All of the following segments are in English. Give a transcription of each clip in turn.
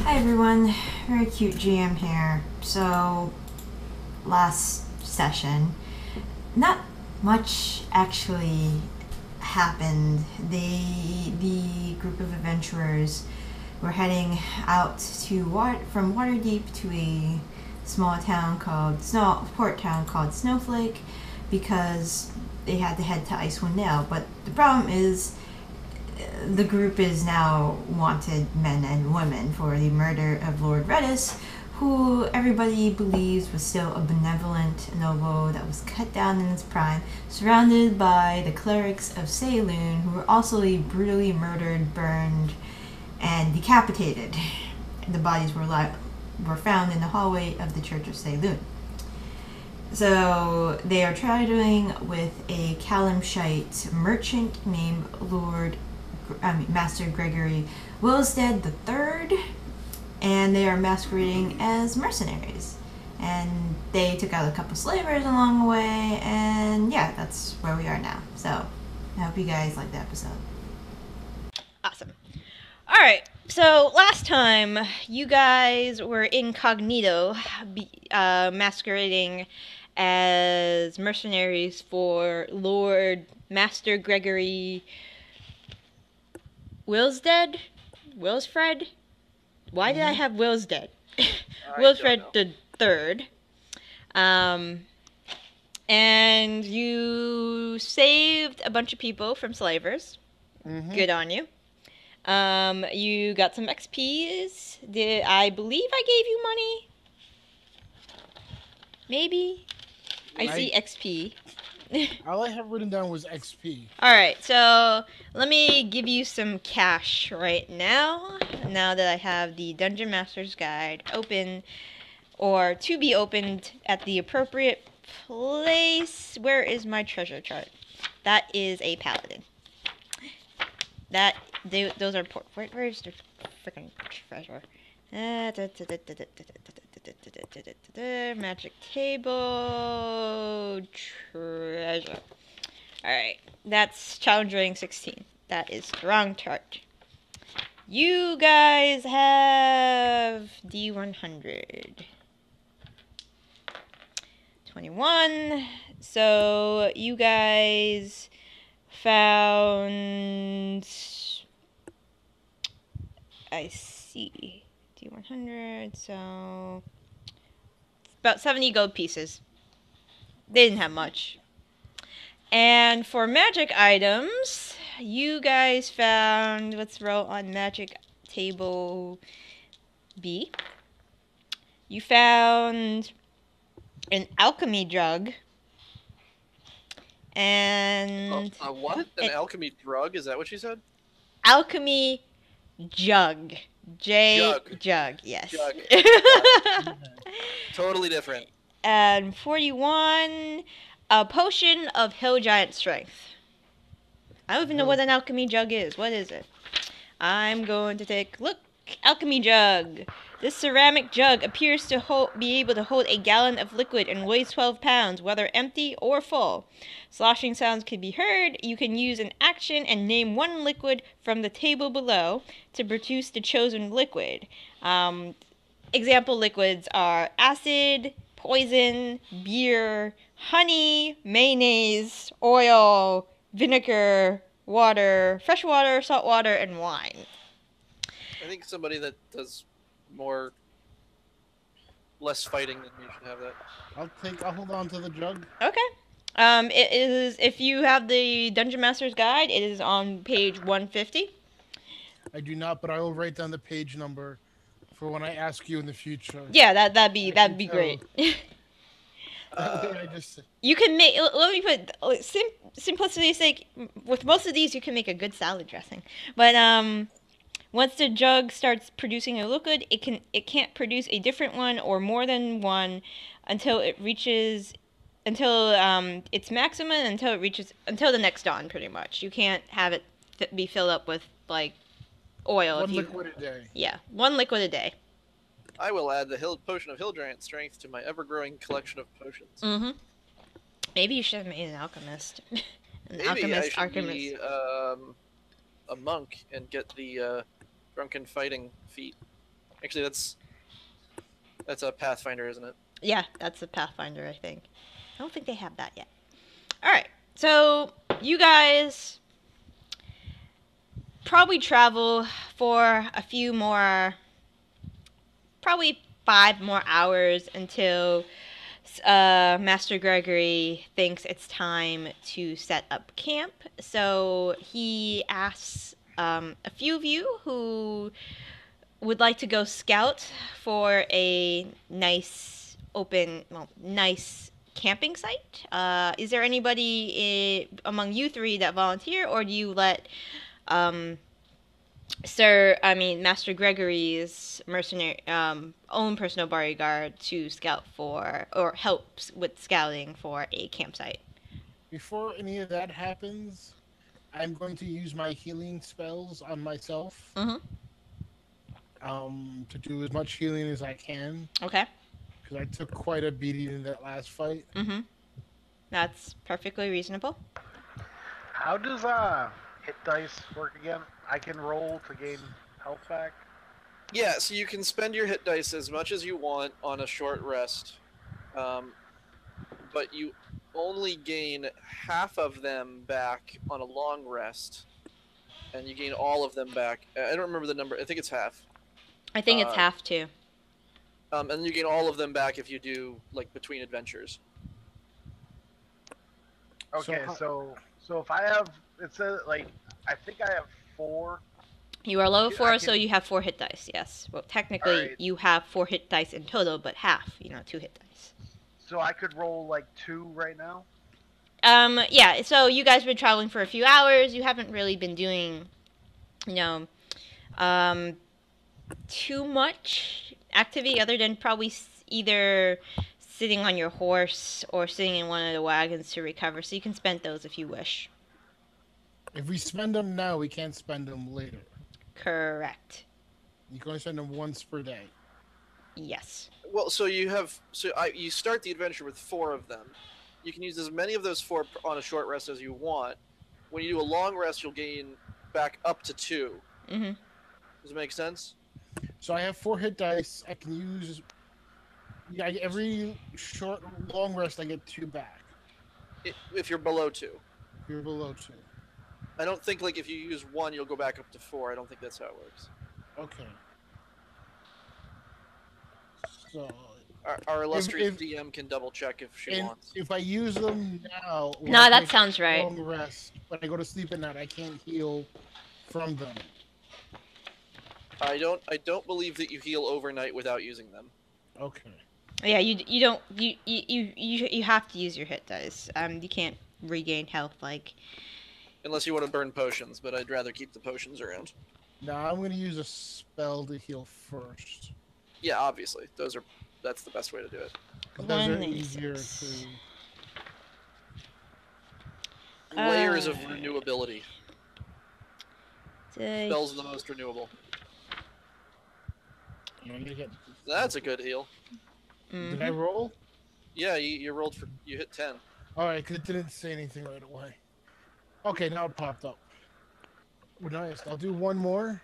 Hi everyone, very cute GM here. So, last session, not much actually happened. The group of adventurers were heading out from Waterdeep to a port town called Snowflake because they had to head to Icewind Dale. But the problem is the group is now wanted men and women for the murder of Lord Reddis, who everybody believes was still a benevolent noble that was cut down in his prime, surrounded by the clerics of Saloon, who were also brutally murdered, burned, and decapitated. The bodies were found in the hallway of the Church of Saloon. So they are traveling with a Calamshite merchant named Master Gregory Willstead III, and they are masquerading as mercenaries. And they took out a couple slavers along the way, and yeah, that's where we are now. So I hope you guys like the episode. Awesome. Alright, so last time you guys were incognito, masquerading as mercenaries for Lord Master Gregory Wilsfred? Why did I have Wilsdead? Wilsfred the Third. And you saved a bunch of people from slavers. Good on you. You got some XPs. I believe I gave you money? Maybe? I see XP. All I have written down was XP. Alright, so let me give you some cash right now. Now that I have the Dungeon Master's Guide open, or to be opened at the appropriate place. Where is my treasure chart? That is a paladin. Those are where's the freaking treasure? Magic table treasure. Alright, that's challenge rating 16. That is the wrong chart. You guys have D100. 21. So you guys found, I see, D100, so about 70 gold pieces. They didn't have much. And for magic items, you guys found, let's roll on magic table B. You found an alchemy jug. And what? An alchemy drug? Is that what you said? Alchemy jug. Jug, yes. Jug. Totally different. And 41, a potion of hill giant strength. I don't even know what an alchemy jug is. What is it? I'm going to take a look. Alchemy jug. This ceramic jug appears to be able to hold a gallon of liquid and weighs 12 pounds, whether empty or full. Sloshing sounds can be heard. You can use an action and name one liquid from the table below to produce the chosen liquid. Example liquids are acid, poison, beer, honey, mayonnaise, oil, vinegar, water, fresh water, salt water, and wine. I think somebody that does less fighting than me should have that. I'll hold on to the jug. Okay. It is, if you have the Dungeon Master's Guide, it is on page 150. I do not, but I will write down the page number for when I ask you in the future. Yeah, that'd be great. You can make, let me put, simplicity's sake, with most of these you can make a good salad dressing. But once the jug starts producing a liquid, it can't produce a different one or more than one until it reaches its maximum, until the next dawn, pretty much. You can't have it be filled up with like oil. One liquid a day. Yeah, one liquid a day. I will add the potion of hill giant strength to my ever-growing collection of potions. Mm-hmm. Maybe you should have made an alchemist. Maybe I should be a monk and get the drunken fighting feat. Actually, that's a Pathfinder, isn't it? Yeah, that's a Pathfinder, I think. I don't think they have that yet. All right, so you guys probably travel for a few more, probably 5 more hours until Master Gregory thinks it's time to set up camp. So he asks a few of you who would like to go scout for a nice nice camping site. Is there anybody among you three that volunteer, or do you let Master Gregory's mercenary own personal bodyguard to scout for or helps with scouting for a campsite? Before any of that happens, I'm going to use my healing spells on myself. Mm-hmm. To do as much healing as I can. Okay. Because I took quite a beating in that last fight. Mm-hmm. That's perfectly reasonable. How does hit dice work again? I can roll to gain health back? Yeah, so you can spend your hit dice as much as you want on a short rest, but you only gain half of them back on a long rest, and you gain all of them back. I don't remember the number. I think it's half. I think it's half too. And then you gain all of them back if you do like between adventures. Okay, so if I have, it says like, I think I have 4. You are level 4, so you have 4 hit dice. Yes. Well, technically, you have 4 hit dice in total, but half, 2 hit dice. So I could roll like 2 right now. Yeah. So you guys have been traveling for a few hours. You haven't really been doing, too much activity other than probably either sitting on your horse or sitting in one of the wagons to recover. So you can spend those if you wish. If we spend them now, we can't spend them later. Correct. You can only spend them once per day. Yes. Well, you start the adventure with 4 of them. You can use as many of those 4 on a short rest as you want. When you do a long rest, you'll gain back up to 2. Mm-hmm. Does it make sense? So I have 4 hit dice. I can use. Yeah, every long rest, I get 2 back. If you're below 2. If you're below 2. I don't think like if you use 1, you'll go back up to 4. I don't think that's how it works. Okay. So. Our illustrious DM can double check if she wants. If I use them now. No, that sounds right. Long rest. When I go to sleep at night, I can't heal from them. I don't believe that you heal overnight without using them. Okay. Yeah, you don't you have to use your hit dice. You can't regain health like. Unless you want to burn potions, but I'd rather keep the potions around. No, I'm going to use a spell to heal first. Yeah, obviously. That's the best way to do it. Those are easier to... Layers of renewability. Spells are the most renewable. That's a good heal. Mm-hmm. Did I roll? Yeah, you rolled you hit 10. Alright, because it didn't say anything right away. Okay, now it popped up. Nice. I'll do one more.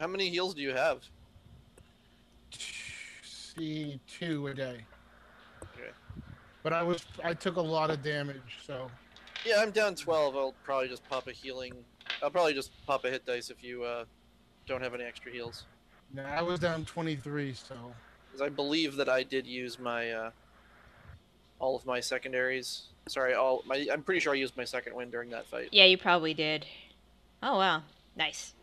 How many heals do you have? See, 2 a day. Okay. But I took a lot of damage, so. Yeah, I'm down 12. I'll probably just pop a healing. I'll probably just pop a hit dice if you don't have any extra heals. No, I was down 23, so. Because I believe that I did use my all of my secondaries. Sorry, I'm pretty sure I used my second wind during that fight. Yeah, you probably did. Oh wow, nice.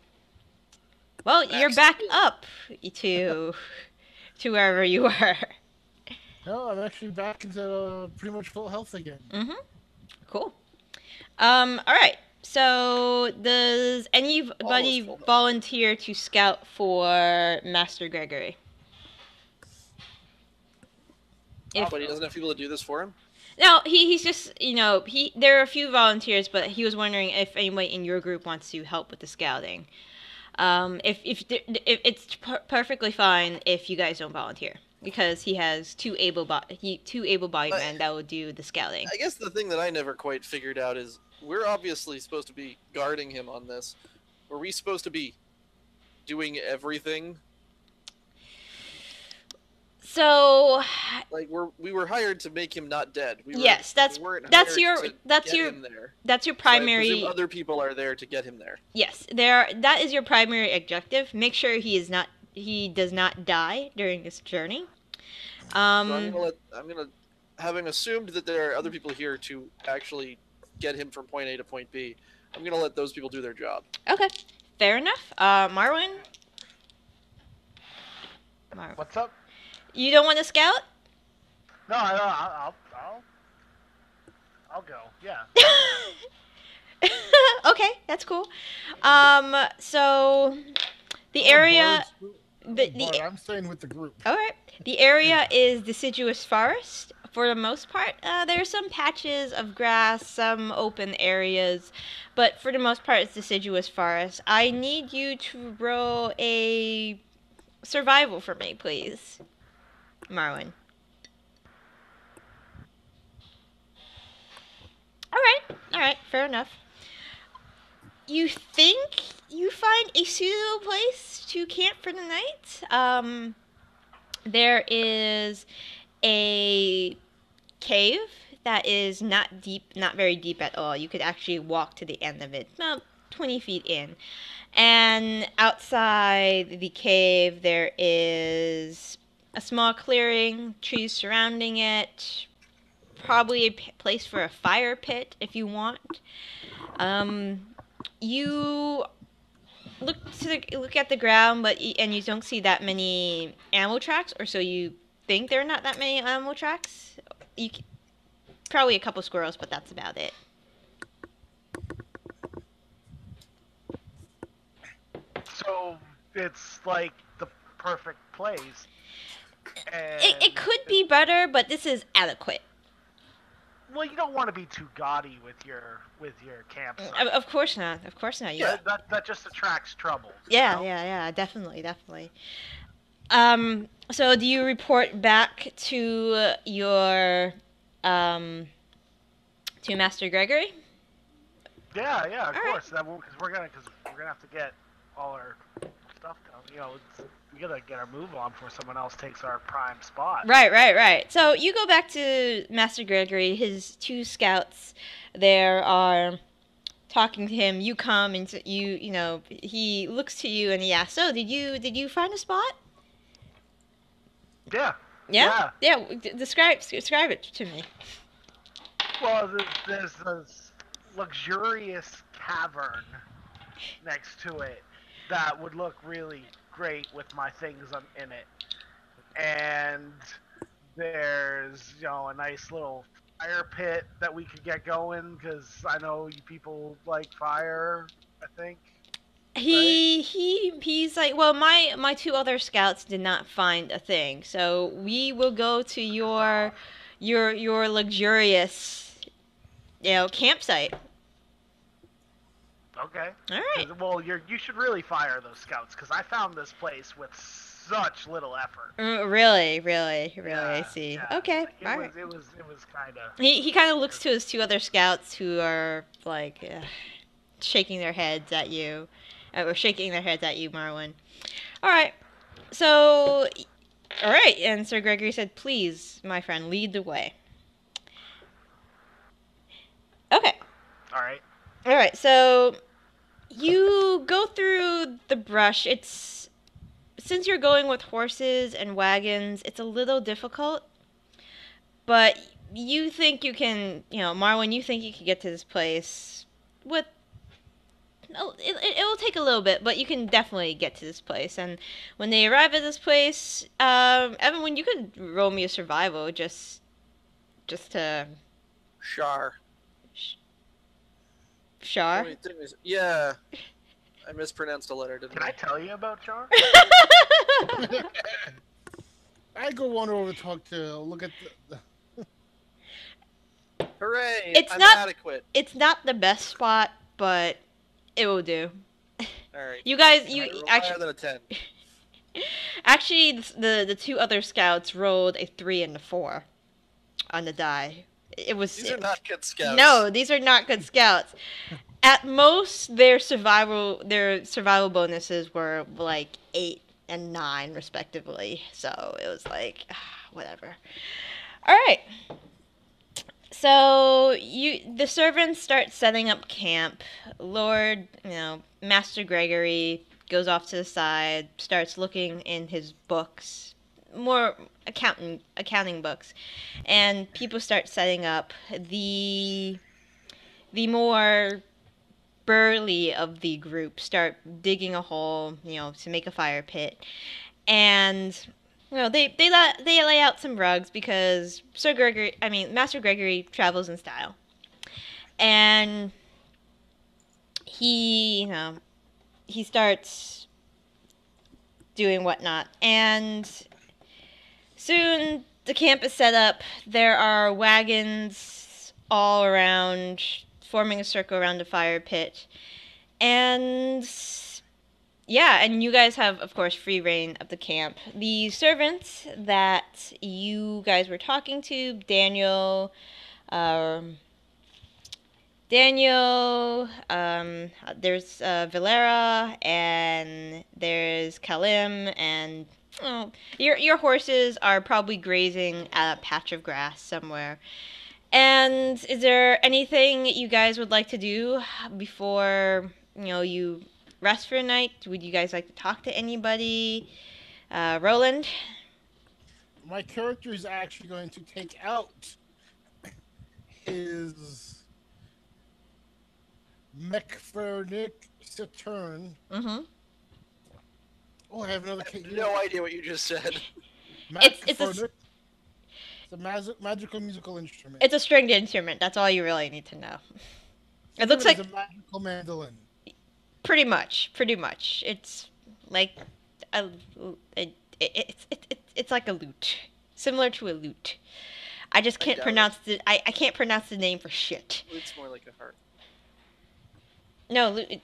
Well, you're back up to wherever you were. No, I'm actually back into pretty much full health again. Mm-hmm. Cool. All right. So, does anybody volunteer to scout for Master Gregory? But he doesn't have people to do this for him? No, he's just, there are a few volunteers, but he was wondering if anybody in your group wants to help with the scouting. If it's perfectly fine if you guys don't volunteer, because he has two able-bodied men that will do the scouting. I guess the thing that I never quite figured out is we're obviously supposed to be guarding him on this. Were we supposed to be doing everything? So, Like we were hired to make him not dead. Yes, that's that's your him there. that's your So I primary. presume other people are there to get him there. Yes, that is your primary objective. Make sure he does not die during this journey. So I'm gonna, having assumed that there are other people here to actually get him from point A to point B, I'm gonna let those people do their job. Okay, fair enough. Marwin. What's up? You don't want to scout? No, I'll go. Yeah. Okay, that's cool. So the area. I'm staying with the group. All right. The area is deciduous forest for the most part. There are some patches of grass, some open areas, but for the most part, it's deciduous forest. I need you to roll a survival for me, please, Marwin. All right, fair enough. You think you find a suitable place to camp for the night? There is a cave that is not deep, not very deep at all. You could actually walk to the end of it, about 20 feet in. And outside the cave, there is a small clearing, trees surrounding it, probably a place for a fire pit if you want. You look at the ground, and you don't see that many animal tracks, or so you think there are not that many animal tracks. Probably a couple squirrels, but that's about it. So it's like the perfect place. And It could be better, but this is adequate. Well, you don't want to be too gaudy with your campsite. Of course not. Of course not. Yeah. That just attracts trouble. Yeah, you know? yeah, definitely. So do you report back to your to Master Gregory? Yeah, of All course. Because we're gonna have to get all our stuff done. You know, we gotta get our move on before someone else takes our prime spot. Right. So you go back to Master Gregory. His two scouts there are talking to him. You come and you know he looks to you and he asks, "So did you find a spot?" Yeah. Yeah. Describe it to me. Well, there's this luxurious cavern next to it that would look really great with my things in it. And there's, a nice little fire pit that we could get going, because I know you people like fire, I think. He's like, well, my two other scouts did not find a thing, so we will go to your luxurious, campsite. Okay. All right. Well, you should really fire those scouts, because I found this place with such little effort. Really, I see. Yeah. Okay. It was kind of. He kind of looks to his two other scouts who are like shaking their heads at you, Marwin. All right. So, all right, and Sir Gregory said, "Please, my friend, lead the way." Okay. All right. All right. So you go through the brush. Since you're going with horses and wagons, it's a little difficult. But you think you can, Marwin, you think you can get to this place with. It will take a little bit, but you can definitely get to this place. And when they arrive at this place, Evan, you could roll me a survival just to. Shar. Shar? Yeah. I mispronounced a letter, didn't Can I tell you about Char? I go on over to look at the Hooray! I'm adequate. It's not the best spot, but it will do. Alright. You guys, higher than a 10. Actually, the two other scouts rolled a 3 and a 4 on the die. These are not good scouts. No, these are not good scouts. At most, their survival bonuses were like 8 and 9 respectively. So it was like whatever. All right. So the servants start setting up camp. Lord, Master Gregory goes off to the side, starts looking in his books, more accounting books, and people start setting up. The more burly of the group start digging a hole, to make a fire pit, and they lay out some rugs because Master Gregory travels in style, and he starts doing whatnot, and soon the camp is set up. There are wagons all around, forming a circle around the fire pit, and yeah, and you guys have, of course, free reign of the camp. The servants that you guys were talking to, um, there's Valera, and there's Kalim, and your horses are probably grazing at a patch of grass somewhere. And is there anything you guys would like to do before you rest for a night? Would you guys like to talk to anybody? Roland? My character is actually going to take out his Mechfernic Cittern. Mm-hmm. Oh, I have another. I have no idea what you just said. It's a magical musical instrument. It's a stringed instrument. That's all you really need to know. It looks like a magical mandolin. Pretty much. It's like it's like a lute, similar to a lute. I just can't pronounce I can't pronounce the name for shit. It's more like a harp. No, lute.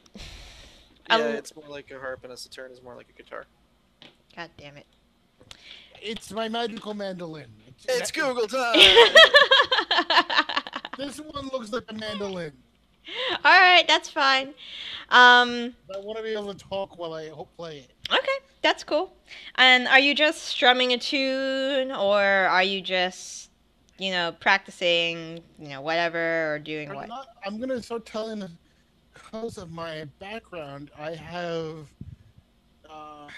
It's more like a harp, and a Cittern is more like a guitar. God damn it. It's my magical mandolin. It's Google time! This one looks like a mandolin. Alright, that's fine. I want to be able to talk while I play it. Okay, that's cool. And are you just strumming a tune, or are you just, practicing, whatever, or doing what? I'm going to start telling, because of my background, I have,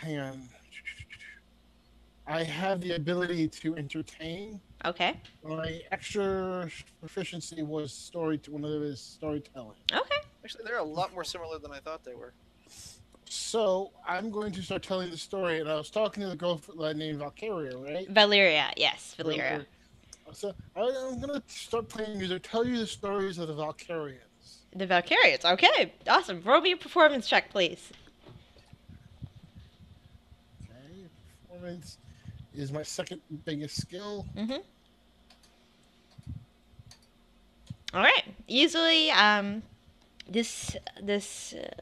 hang on. I have the ability to entertain. Okay. My extra proficiency was one of his storytelling. Okay. Actually, they're a lot more similar than I thought they were. So I'm going to start telling the story, and I was talking to the girl named Valkyria, right? Valeria, yes, Valeria. So I'm going to start playing music, tell you the stories of the Valkyrians. The Valkyrians, okay, awesome. Roll me a performance check, please. Okay, performance is my second biggest skill. Mm-hmm. All right, easily. This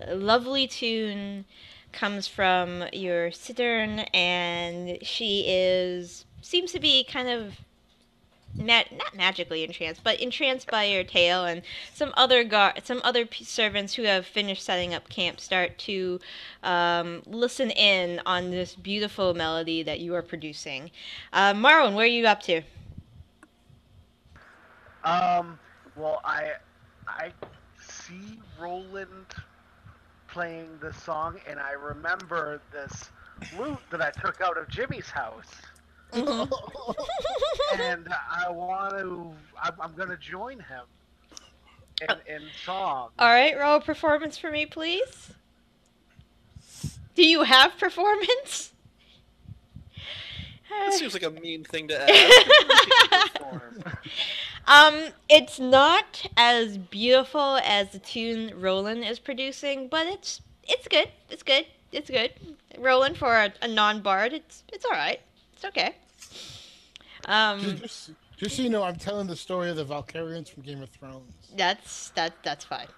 lovely tune comes from your Cittern, and she seems to be kind of not magically entranced, but entranced by your tale, and some other servants who have finished setting up camp start to listen in on this beautiful melody that you are producing. Marwin, where are you up to? Well, I see Roland playing this song, and I remember this lute that I took out of Jimmy's house. Mm-hmm. And I'm gonna join him in song. All right, roll a performance for me, please. Do you have performance? That seems like a mean thing to ask. It's not as beautiful as the tune Roland is producing, but it's good. It's good. Roland, for a non-bard, it's all right. It's okay. Just so you know, I'm telling the story of the Valkyrians from Game of Thrones. That's fine.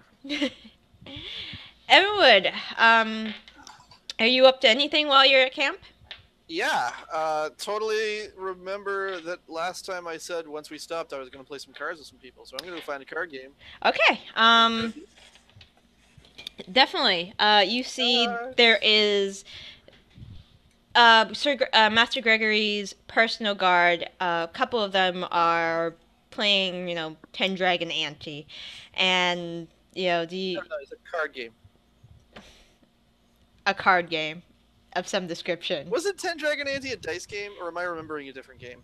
Evenwood, are you up to anything while you're at camp? Yeah, totally remember that last time I said once we stopped I was going to play some cards with some people, so I'm going to go find a card game. Okay. Definitely. You see, Cards. there is Master Gregory's personal guard. A couple of them are playing, 10 Dragon Ante, and No, it's a card game. a card game of some description. Was it 10 Dragon Ante a dice game, or am I remembering a different game?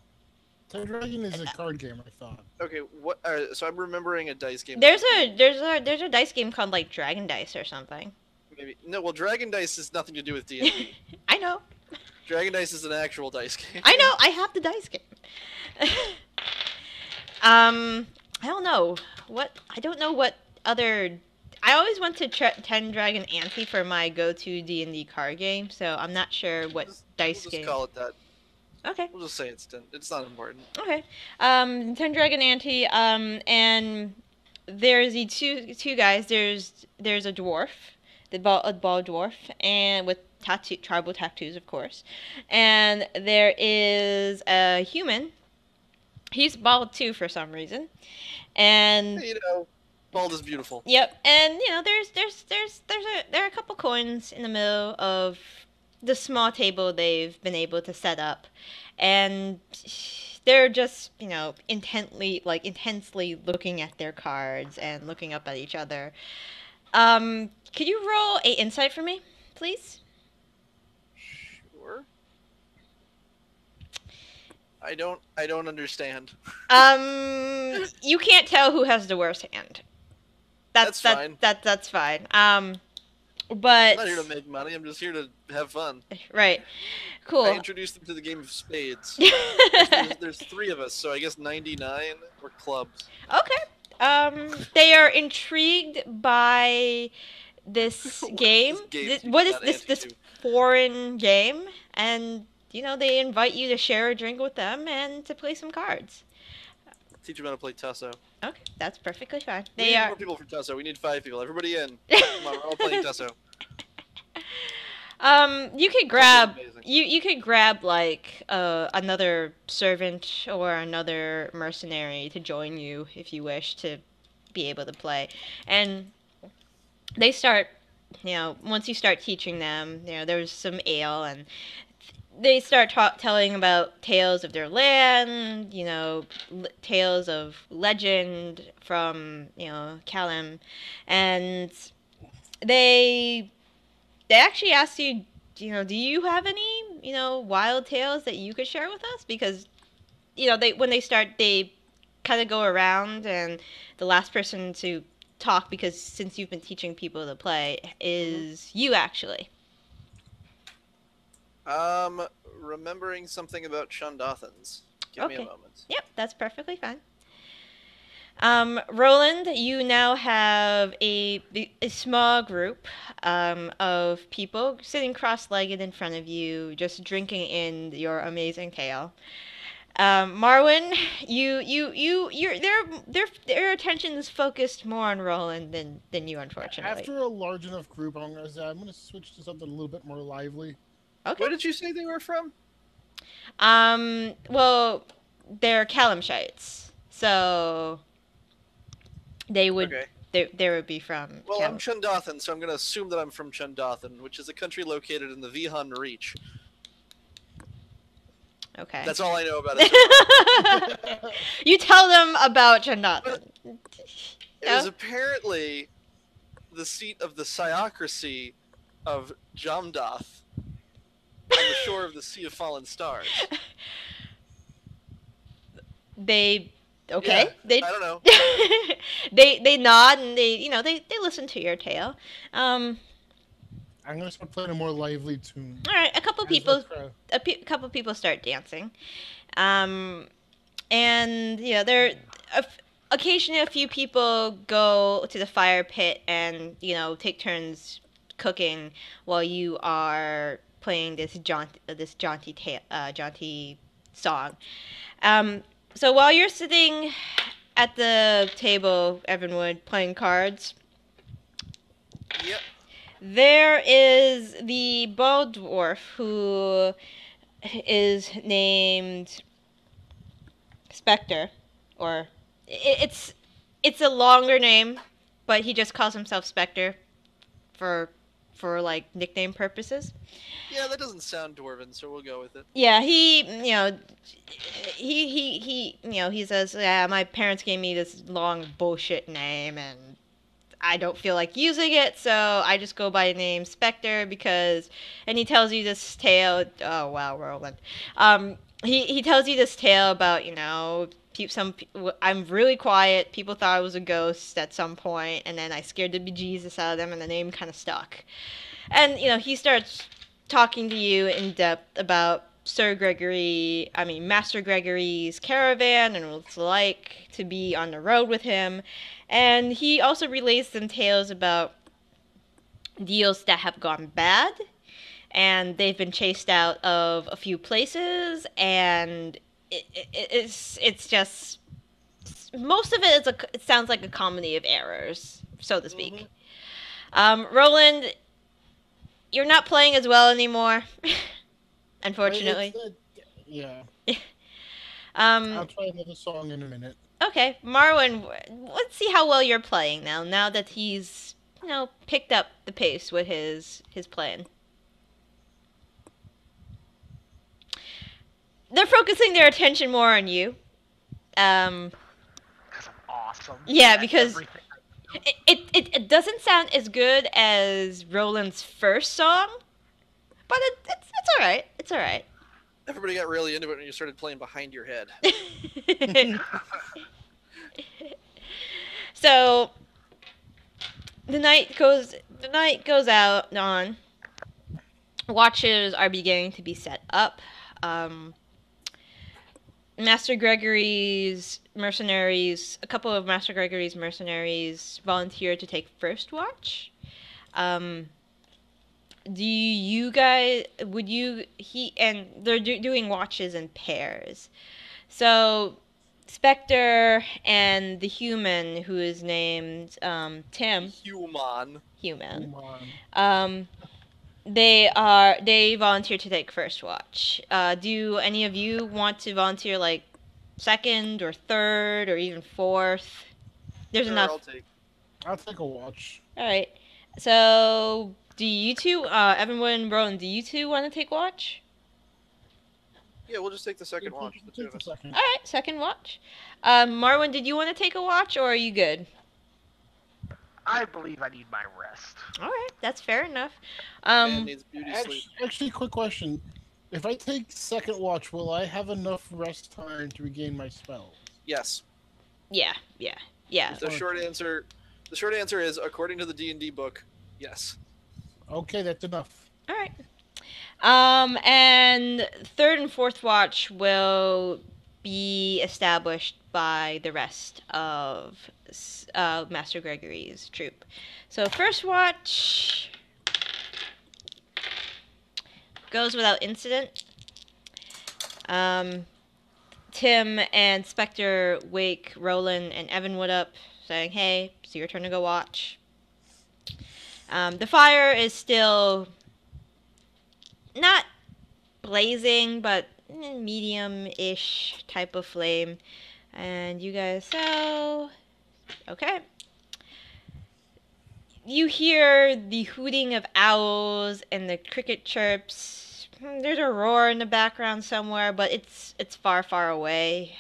Ten Dragon is a card game, I thought. Okay, what? So I'm remembering a dice game. There's a dice game called like Dragon Dice or something. Maybe no. Well, Dragon Dice has nothing to do with D&D. I know. Dragon Dice is an actual dice game. I know. I have the dice game. I don't know I don't know what other. I always went to 10 Dragon Ante for my go-to D&D card game, so I'm not sure what dice We'll game. just call it that. Okay. We'll just say it's 10. It's not important. Okay. 10 Dragon Ante. And there's the two guys. There's a dwarf, a bald dwarf, and with tribal tattoos, of course. And there is a human. He's bald too for some reason. And bald is beautiful. yep. And there are a couple coins in the middle of the small table they've been able to set up, and they're just intensely looking at their cards and looking up at each other. Could you roll a insight for me, please? Sure. I don't understand. You can't tell who has the worst hand. That's fine. That's fine. I'm But not here to make money. I'm just here to have fun. right, cool. I introduced them to the game of spades. there's 3 of us, so I guess 99 or clubs. Okay. They are intrigued by this game. What is this foreign game? And they invite you to share a drink with them and to play some cards. Teach them how to play Tusso. Okay, that's perfectly fine. We need more people for Tusso. We need 5 people. Everybody in. Come on, we're all playing Tusso. You could grab you could grab like another servant or another mercenary to join you if you wish to be able to play. And they start, once you start teaching them, there's some ale, and they start telling about tales of their land, tales of legend from, Callum, and they actually ask you, do you have any, wild tales that you could share with us? Because, when they start, they kind of go around, and the last person to talk, because since you've been teaching people to play, is you actually. Remembering something about Shundothans. Give me a moment. Yep, that's perfectly fine. Roland, you now have a small group of people sitting cross-legged in front of you, just drinking in your amazing tale. Marwin, their attention is focused more on Roland than you, unfortunately. After a large enough group, I'm gonna switch to something a little bit more lively. Okay. Where did you say they were from? Well, they're Calamshites, so they would they would be from. Well, I'm Chundothan, so I'm going to assume that I'm from Chundothan, which is a country located in the Vihan Reach. Okay. That's all I know about it. You tell them about Chundothan. It is apparently the seat of the Siocracy of Jamdath on the shore of the Sea of Fallen Stars. They okay. Yeah, I don't know. they nod and they listen to your tale. I'm gonna start playing a more lively tune. All right, a couple people start dancing, and there occasionally a few people go to the fire pit and take turns cooking while you are playing this jaunty song. So while you're sitting at the table, Evenwood, playing cards. Yep. There is the bald dwarf who is named Spectre, or it's a longer name, but he just calls himself Spectre for like nickname purposes. Yeah, that doesn't sound dwarven, so we'll go with it. Yeah, he he says, yeah, my parents gave me this long bullshit name and I don't feel like using it, so I just go by the name Spectre because, and he tells you this tale. Oh wow, Roland. He tells you this tale about I'm really quiet. People thought I was a ghost at some point, and then I scared the bejesus out of them, and the name kind of stuck. And he starts talking to you in depth about Master Gregory's caravan and what it's like to be on the road with him. And he also relays some tales about deals that have gone bad, and they've been chased out of a few places, and it's just most of it sounds like a comedy of errors, so to speak. Roland, you're not playing as well anymore, unfortunately. Yeah. Um, I'll try another song in a minute. Okay, Marwin, let's see how well you're playing now that he's, picked up the pace with his plan. They're focusing their attention more on you. Because I'm awesome. Yeah, at because everything I do. it doesn't sound as good as Roland's first song, but it's all right. It's all right. Everybody got really into it when you started playing behind your head. So the night goes out on. Watches are beginning to be set up. Master Gregory's mercenaries, a couple of Master Gregory's mercenaries volunteer to take first watch. Do you guys, and they're doing watches in pairs. So, Spectre and the human, who is named Tim. Human. They volunteer to take first watch. Do any of you want to volunteer like second or third or even fourth? There's enough. I'll take a watch. All right. So, do you two, Evenwood and Roland, do you two want to take watch? Yeah, we'll just take the second watch. The two of us. All right, second watch. Marwin, did you want to take a watch, or are you good? I believe I need my rest. All right, that's fair enough. Man needs beauty sleep. Actually, quick question. If I take second watch, will I have enough rest time to regain my spells? Yes. Yeah. The short answer is, according to the D&D book, yes. Okay, that's enough. All right. And third and fourth watch will be established by the rest of Master Gregory's troop. So first watch goes without incident. Tim and Spectre wake Roland and Evenwood up, saying, "Hey, it's your turn to go watch." The fire is still not blazing, but medium-ish type of flame. And you guys, okay. You hear the hooting of owls and the cricket chirps. There's a roar in the background somewhere, but it's far, far away.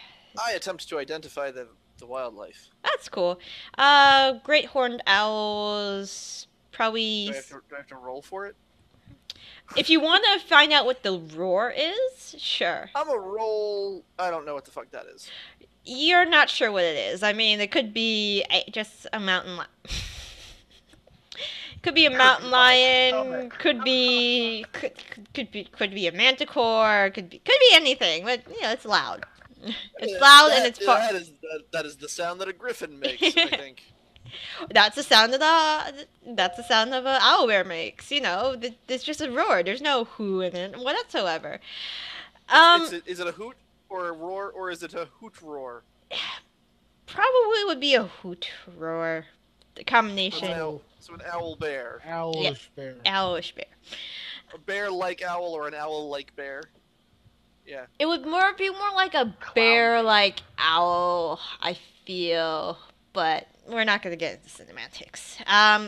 I attempt to identify the wildlife. That's cool. Great horned owls, probably. Do I have to roll for it? If you want to find out what the roar is, sure. I'm a roll. I don't know what the fuck that is. You're not sure what it is. I mean, it could be just a mountain lion. Could be a mountain lion. Could be a manticore. Could be anything. But it's loud. It's loud and it's far. That is the sound that a griffin makes, I think. That's the sound of an owlbear makes. It's just a roar. There's no who in it whatsoever. Is it a hoot or a roar, or is it a hoot roar? Probably would be a hoot roar. The combination. So an owl bear. Owlish bear. Owlish bear. A bear-like owl or an owl-like bear. Yeah. It would be more like a bear-like owl, I feel. But we're not gonna get into cinematics.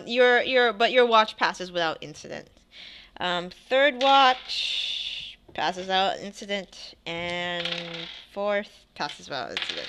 Your watch passes without incident. Third watch passes without incident, and fourth passes without incident.